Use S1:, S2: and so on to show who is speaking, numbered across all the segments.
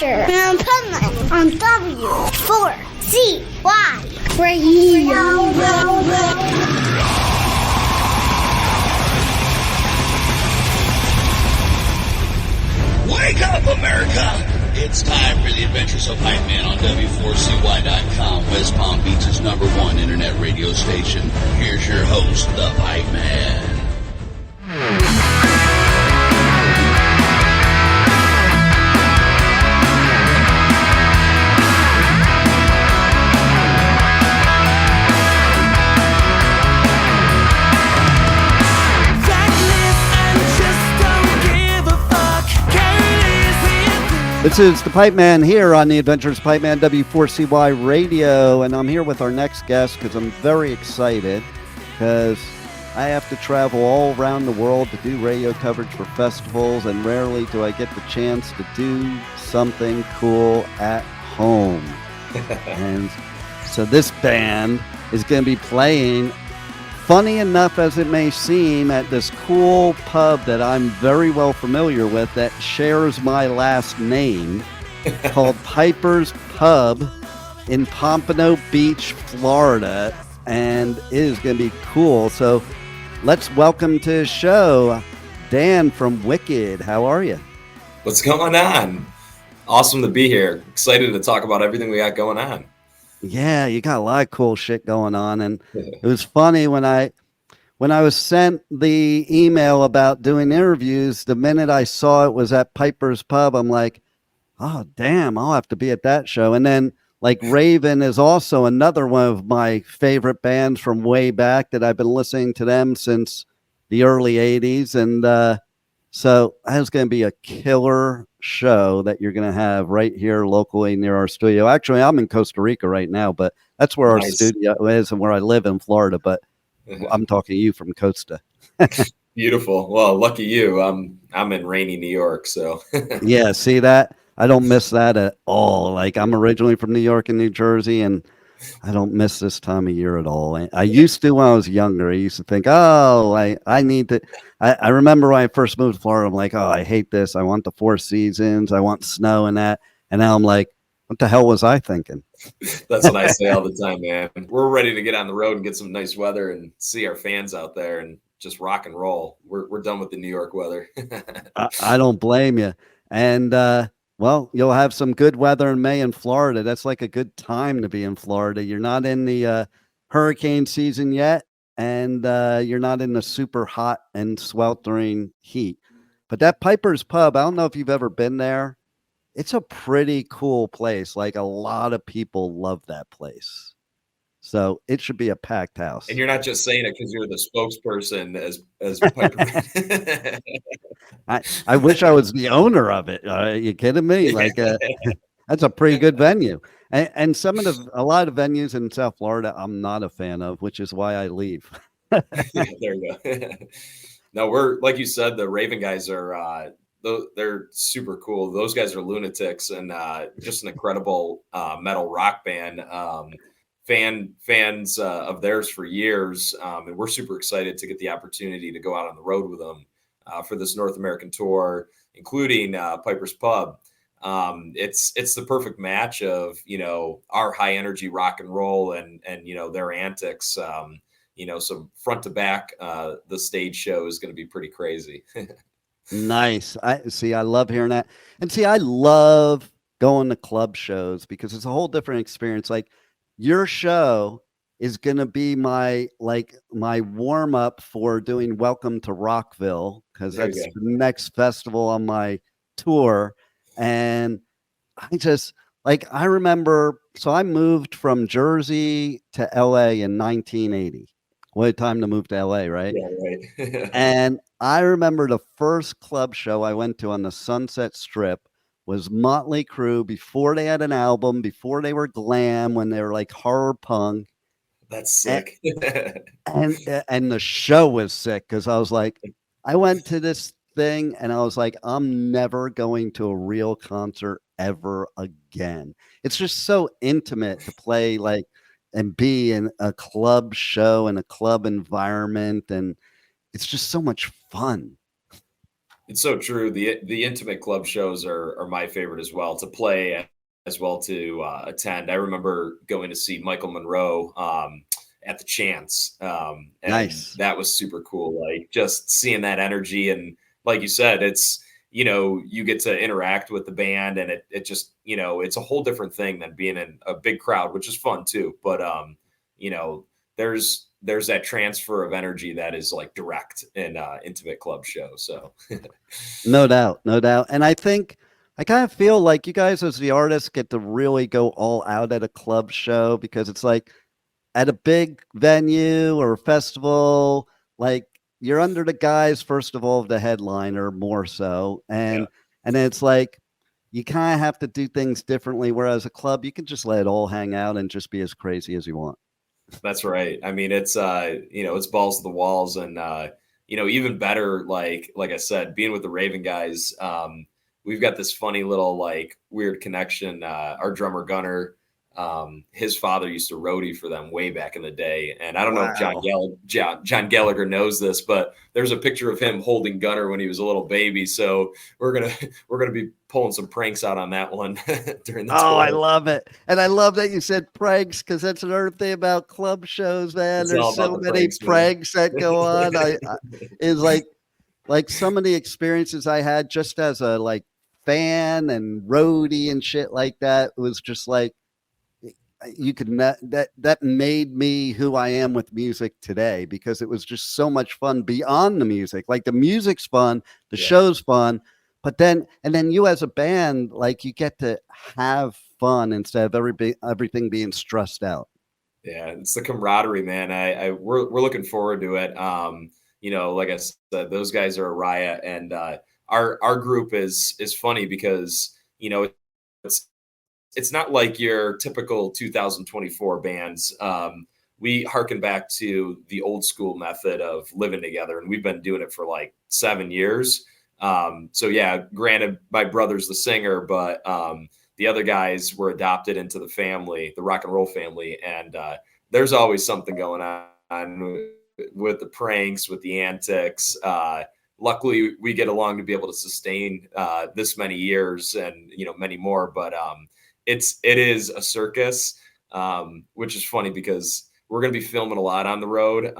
S1: Adventure in Pipeman on W4CY Radio.
S2: Wake up, America! It's time for the Adventures of Pipeman on W4CY.com, West Palm Beach's #1 internet radio station. Here's your host, the Pipeman.
S3: This is the Pipeman here on the Adventures of Pipeman W4CY Radio, and I'm here with our next guest because I'm very excited because I have to travel all around the world to do radio coverage for festivals, and rarely do I get the chance to do something cool at home. And so this band is going to be playing, funny enough as it may seem, at this cool pub that I'm very well familiar with that shares my last name called Piper's Pub in Pompano Beach, Florida, and it is going to be cool. So let's welcome to the show Dan from Wicked. How are you?
S4: What's going on? Awesome to be here. Excited to talk about everything we got going on.
S3: Yeah, you got a lot of cool shit going on, and it was funny when I was sent the email about doing interviews. The minute I saw it was at Piper's Pub, I'm like, "Oh, damn! I'll have to be at that show." And then, like, Raven is also another one of my favorite bands from way back that I've been listening to them since the early '80s, and so that's going to be a killer show that you're going to have right here locally near our studio. Actually, I'm in Costa Rica right now, but that's where our studio is and where I live in Florida, but I'm talking to you from Costa.
S4: Beautiful. Well, lucky you. I'm in rainy New York, so
S3: yeah, see that? I don't miss that at all. Like, I'm originally from New York and New Jersey, and I don't miss this time of year at all. I used to when I was younger. I used to think, oh, I need to. I remember when I first moved to Florida, I'm like, oh, I hate this. I want the 4 seasons. I want snow and that. And now I'm like, what the hell was I thinking?
S4: That's what I say all the time, man. We're ready to get on the road and get some nice weather and see our fans out there and just rock and roll. We're done with the New York weather.
S3: I don't blame you. And well, you'll have some good weather in May in Florida. That's like a good time to be in Florida. You're not in the hurricane season yet, and you're not in the super hot and sweltering heat. But that Piper's Pub, I don't know if you've ever been there. It's a pretty cool place. Like, a lot of people love that place. So it should be a packed house.
S4: And you're not just saying it because you're the spokesperson as Piper.
S3: I wish I was the owner of it. Are you kidding me? Like, that's a pretty good venue. And a lot of venues in South Florida, I'm not a fan of, which is why I leave.
S4: There you go. No, we're, like you said, the Raven guys are, they're super cool. Those guys are lunatics and just an incredible metal rock band. Fans of theirs for years, and we're super excited to get the opportunity to go out on the road with them for this North American tour, including Piper's Pub. It's the perfect match of, our high energy rock and roll and their antics. So front to back, the stage show is going to be pretty crazy.
S3: Nice. I love hearing that. And I love going to club shows because it's a whole different experience. Like, your show is going to be my warm up for doing Welcome to Rockville, because that's the next festival on my tour. And I remember, so I moved from Jersey to LA in 1980. What a time to move to LA, right?
S4: Yeah, right.
S3: And I remember the first club show I went to on the Sunset Strip was Motley Crue, before they had an album, before they were glam, when they were like horror punk.
S4: That's sick.
S3: And the show was sick because I was like, I went to this thing and I was like, I'm never going to a real concert ever again. It's just so intimate to play and be in a club show and a club environment, and it's just so much fun.
S4: It's so true. The intimate club shows are my favorite as well to play, as well to attend. I remember going to see Michael Monroe at the Chance, and
S3: Nice.
S4: that was super cool. Like just seeing that energy, and like you said, it's you get to interact with the band, and it just it's a whole different thing than being in a big crowd, which is fun too. But you know, there's that transfer of energy that is like direct in intimate club show. So
S3: No doubt, no doubt. And I think I kind of feel like you guys as the artists get to really go all out at a club show because it's like at a big venue or festival, like you're under the guise, first of all, of the headliner more so.
S4: yeah.
S3: And then it's like you kind of have to do things differently. Whereas a club, you can just let it all hang out and just be as crazy as you want.
S4: That's right. I mean, it's it's balls to the walls, and even better, like I said, being with the Raven guys, we've got this funny little like weird connection. Our drummer Gunner, his father used to roadie for them way back in the day, and I don't know if
S3: Wow.
S4: John Gallagher knows this, but there's a picture of him holding Gunner when he was a little baby. So we're gonna be pulling some pranks out on that one during the
S3: Oh, I
S4: tour.
S3: love it. And I love that you said pranks because that's another thing about club shows, man.
S4: It's
S3: There's
S4: all about
S3: so
S4: the
S3: many
S4: pranks, man.
S3: pranks that go on. I is like some of the experiences I had just as a like fan and roadie and shit like that was just like you could not that made me who I am with music today because it was just so much fun beyond the music. Like the music's fun, the
S4: Yeah.
S3: show's fun, but then you as a band, like you get to have fun instead of everything being stressed out.
S4: Yeah, it's the camaraderie, man. We're looking forward to it. Like I said, those guys are a riot, and our group is funny because it's it's not like your typical 2024 bands. We harken back to the old school method of living together, and we've been doing it for like 7 years. So yeah, granted, my brother's the singer, but the other guys were adopted into the family, the rock and roll family, and there's always something going on with the pranks, with the antics. Luckily, we get along to be able to sustain this many years and many more. But it is a circus, which is funny because we're going to be filming a lot on the road.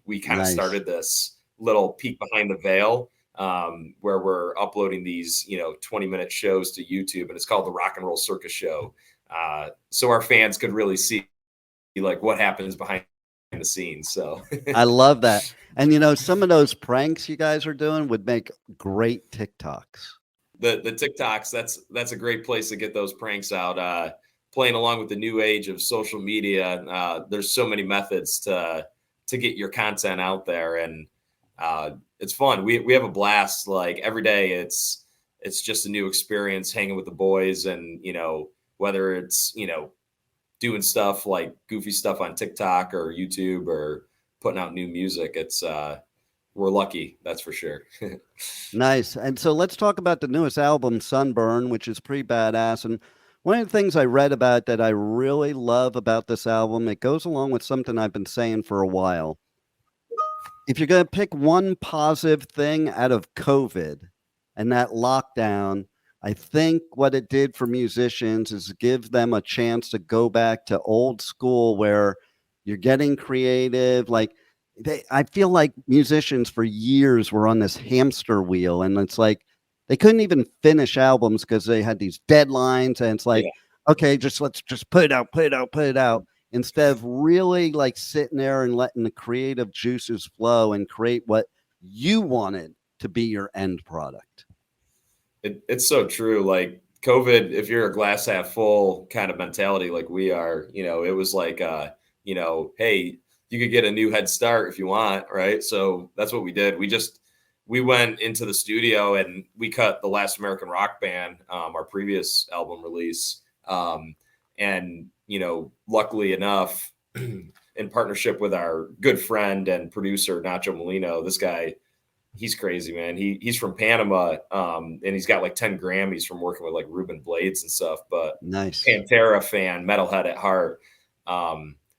S4: We kind of
S3: Nice.
S4: started this little peek behind the veil where we're uploading these 20-minute shows to YouTube, and it's called the Rock and Roll Circus Show. So our fans could really see like what happens behind the scenes. So
S3: I love that. And some of those pranks you guys are doing would make great TikToks.
S4: the TikToks, that's a great place to get those pranks out. Playing along with the new age of social media, there's so many methods to get your content out there, and it's fun. We have a blast. Like every day, it's just a new experience hanging with the boys, and whether it's doing stuff like goofy stuff on TikTok or YouTube or putting out new music. It's we're lucky, that's for sure.
S3: Nice. And so let's talk about the newest album, Sunburn, which is pretty badass. And one of the things I read about that I really love about this album, it goes along with something I've been saying for a while. If you're going to pick one positive thing out of COVID and that lockdown, I think what it did for musicians is give them a chance to go back to old school where you're getting creative. Like I feel like musicians for years were on this hamster wheel, and it's like they couldn't even finish albums because they had these deadlines, and it's like,
S4: Yeah.
S3: okay, let's just put it out, put it out, put it out, instead of really like sitting there and letting the creative juices flow and create what you wanted to be your end product.
S4: It's so true. Like COVID, if you're a glass half full kind of mentality like we are, it was like hey, you could get a new head start if you want, right? So that's what we did. We went into the studio and we cut The Last American Rock Band, our previous album release. And luckily enough, in partnership with our good friend and producer Nacho Molino, this guy, he's crazy, man. He's from Panama, and he's got like 10 Grammys from working with like Ruben Blades and stuff. But
S3: Nice.
S4: Pantera fan, metalhead at heart.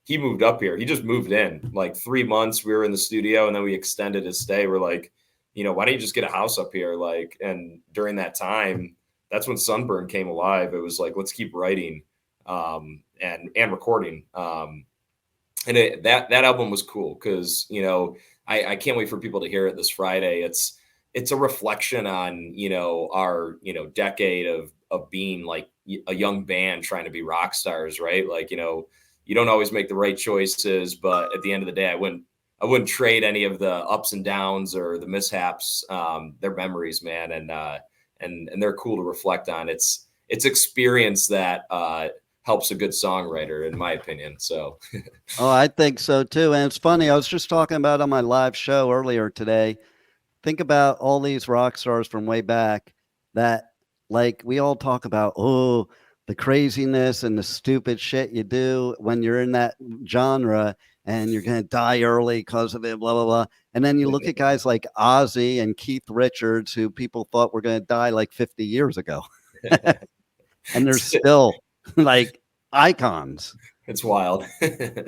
S4: He moved up here. He just moved in like 3 months. We were in the studio, and then we extended his stay. We're like, why don't you just get a house up here? Like, and during that time, that's when Sunburn came alive. It was like, let's keep writing and recording. And that album was cool because, I can't wait for people to hear it this Friday. It's a reflection on, our, decade of being like a young band trying to be rock stars, right? Like, you don't always make the right choices, but at the end of the day, I wouldn't trade any of the ups and downs or the mishaps. They're memories, man. And they're cool to reflect on. It's experience that helps a good songwriter, in my opinion. So,
S3: Oh, I think so too. And it's funny. I was just talking about on my live show earlier today. Think about all these rock stars from way back that, like, we all talk about, the craziness and the stupid shit you do when you're in that genre and you're going to die early because of it, blah, blah, blah. And then you look at guys like Ozzy and Keith Richards, who people thought were going to die like 50 years ago. And they're still like icons.
S4: It's wild.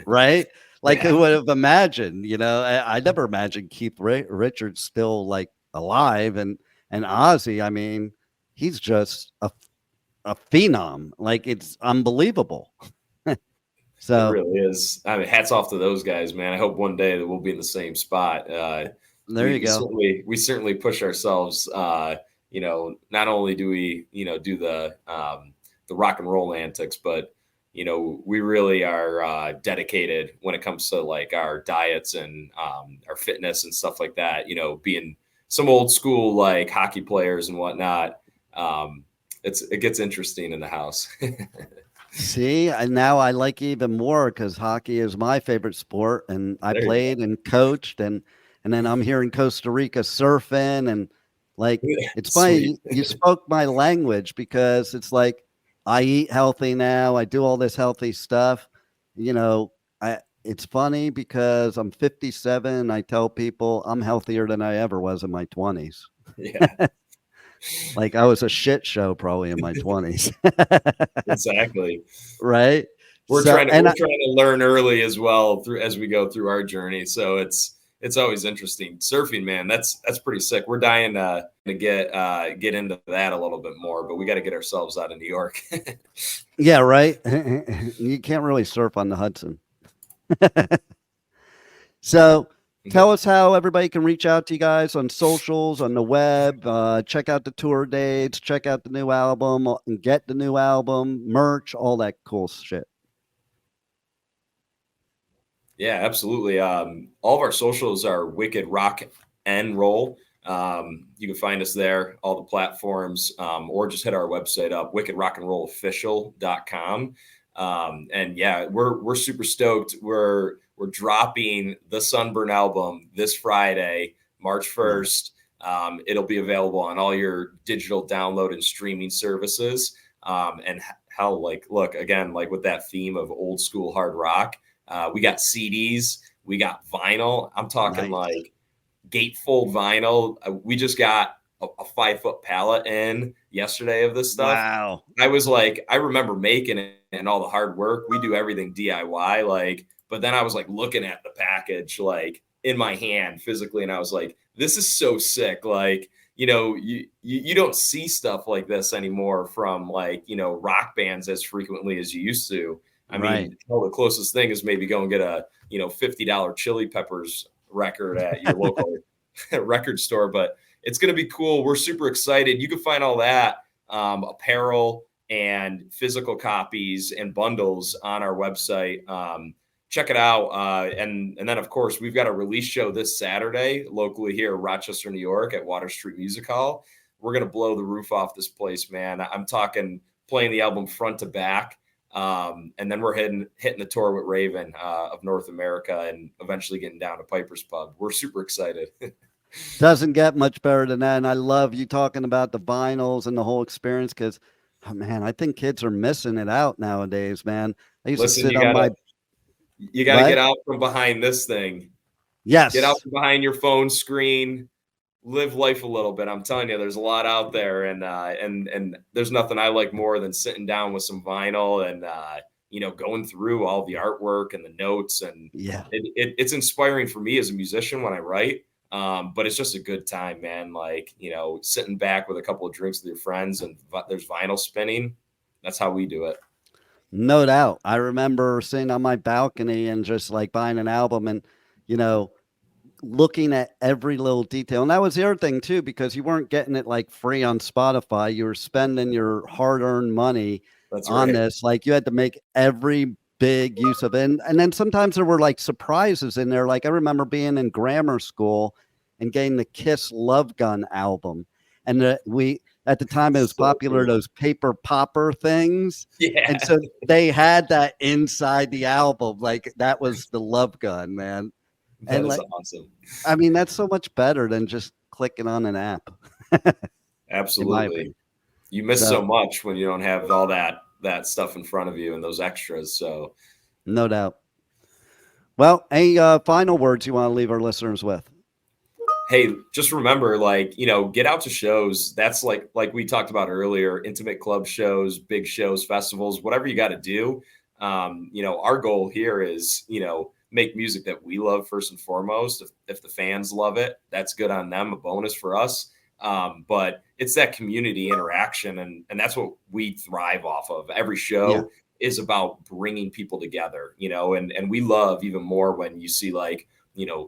S3: Right? Like,
S4: Yeah.
S3: who would have imagined, I never imagined Keith Richards still like alive, and Ozzy, I mean, he's just a phenom. Like, it's unbelievable. So
S4: it really is. I mean, hats off to those guys, man. I hope one day that we'll be in the same spot.
S3: there you go.
S4: We certainly push ourselves. Not only do we, do the rock and roll antics, but we really are dedicated when it comes to like our diets and our fitness and stuff like that. Being some old school like hockey players and whatnot. It gets interesting in the house.
S3: See, and now I like even more because hockey is my favorite sport, and I
S4: There you
S3: played and coached, and then I'm here in Costa Rica surfing, and like, it's funny you spoke my language, because it's like I eat healthy now, I do all this healthy stuff. It's funny because I'm 57, and I tell people I'm healthier than I ever was in my 20s.
S4: Yeah.
S3: Like, I was a shit show probably in my 20s.
S4: Exactly.
S3: Right.
S4: We're
S3: So-
S4: trying
S3: and I-
S4: to learn early as well as we go through our journey. So it's always interesting. Surfing, man, that's pretty sick. We're dying to get into that a little bit more, but we got to get ourselves out of New York.
S3: Yeah, right. You can't really surf on the Hudson. So tell us how everybody can reach out to you guys on socials, on the web, check out the tour dates, check out the new album, and get the new album, merch, all that cool shit.
S4: Yeah, absolutely. All of our socials are Wicked Rock and Roll. You can find us there, all the platforms, or just hit our website up, wickedrockandrollofficial.com. And yeah, we're super stoked. We're dropping the Sunburn album this Friday, March 1st. It'll be available on all your digital download and streaming services. And how, like, look, again, like with that theme of old school hard rock, we got CDs, we got vinyl. I'm talking like gatefold vinyl. We just got a 5-foot pallet in yesterday of this stuff.
S3: Wow.
S4: I was like, I remember making it and all the hard work. We do everything DIY, like, but then I was like looking at the package, like in my hand physically. And I was like, this is so sick. Like, you don't see stuff like this anymore from like, rock bands as frequently as you used to. I mean, the closest thing is maybe go and get a, $50 Chili Peppers record at your local record store, but it's going to be cool. We're super excited. You can find all that apparel and physical copies and bundles on our website. Check it out. And then, of course, we've got a release show this Saturday locally here in Rochester, New York at Water Street Music Hall. We're going to blow the roof off this place, man. I'm talking playing the album front to back. And then we're hitting the tour with Raven of North America and eventually getting down to Piper's Pub. We're super excited.
S3: Doesn't get much better than that. And I love you talking about the vinyls and the whole experience, because, man, I think kids are missing it out nowadays, man. I used to sit on my...
S4: You got to get out from behind this thing.
S3: Yes.
S4: Get out from behind your phone screen. Live life a little bit. I'm telling you, there's a lot out there, and there's nothing I like more than sitting down with some vinyl and going through all the artwork and the notes, and
S3: yeah,
S4: it's inspiring for me as a musician when I write. But it's just a good time, man. Like, sitting back with a couple of drinks with your friends and there's vinyl spinning. That's how we do it.
S3: No doubt. I remember sitting on my balcony and just like buying an album and, looking at every little detail. And that was the other thing too, because you weren't getting it like free on Spotify. You were spending your hard-earned money on this. Like you had to make every big use of it. And then sometimes there were like surprises in there. Like I remember being in grammar school and getting the Kiss Love Gun album. And at the time it was so popular, cool. Those paper popper things.
S4: Yeah.
S3: And so they had that inside the album. Like that was the Love Gun, man.
S4: That is awesome.
S3: I mean, that's so much better than just clicking on an app.
S4: Absolutely. You miss so much when you don't have all that stuff in front of you and those extras. So
S3: no doubt. Well, any final words you want to leave our listeners with?
S4: Hey, just remember, get out to shows. That's like we talked about earlier, intimate club shows, big shows, festivals, whatever you got to do. Our goal here is, make music that we love first and foremost. If the fans love it, that's good on them, a bonus for us. But it's that community interaction, and that's what we thrive off of. Every show is about bringing people together, and we love even more when you see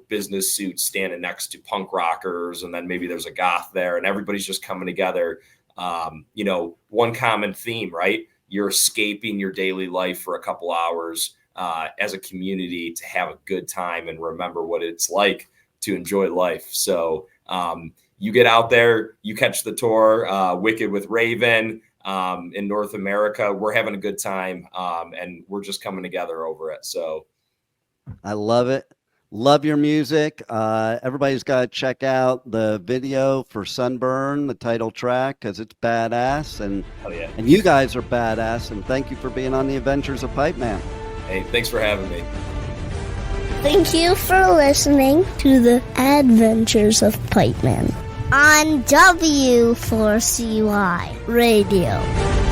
S4: business suits standing next to punk rockers, and then maybe there's a goth there, and everybody's just coming together. One common theme, right? You're escaping your daily life for a couple hours as a community to have a good time and remember what it's like to enjoy life. So you get out there, you catch the tour, Wicked with Raven in North America. We're having a good time, and we're just coming together over it. So
S3: I love it. Love your music. Everybody's got to check out the video for Sunburn, the title track, because it's badass. And you guys are badass. And thank you for being on the Adventures of Pipeman.
S4: Hey, thanks for having me.
S1: Thank you for listening to the Adventures of Pipeman on W4CY Radio.